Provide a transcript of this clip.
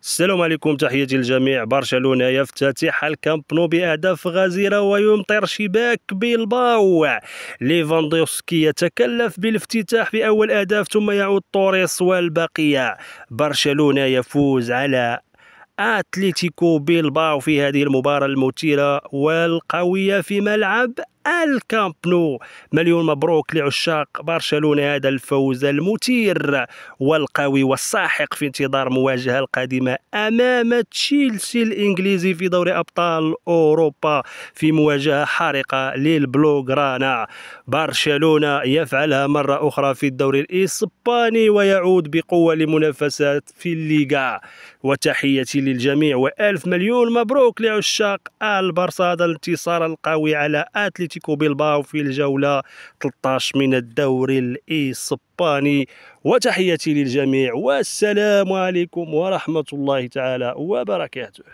السلام عليكم، تحياتي للجميع. برشلونة يفتتح الكامب نو بأهداف غزيرة ويمطر شباك بيلباو. ليفاندوفسكي يتكلف بالافتتاح بأول أهداف ثم يعود توريس والبقية. برشلونة يفوز على أتلتيكو بيلباو في هذه المباراة المثيرة والقوية في ملعب الكامب نو. مليون مبروك لعشاق برشلونة، هذا الفوز المثير والقوي والساحق في انتظار مواجهة القادمة أمام تشيلسي الإنجليزي في دوري أبطال أوروبا في مواجهة حارقة للبلوغرانا. برشلونة يفعلها مرة أخرى في الدوري الإسباني ويعود بقوة لمنافسات في الليغا. وتحياتي للجميع وألف مليون مبروك لعشاق البرصا، هذا الانتصار القوي على أتلتيكو بيلباو في الجولة 13 من الدوري الإسباني. وتحياتي للجميع والسلام عليكم ورحمة الله تعالى وبركاته.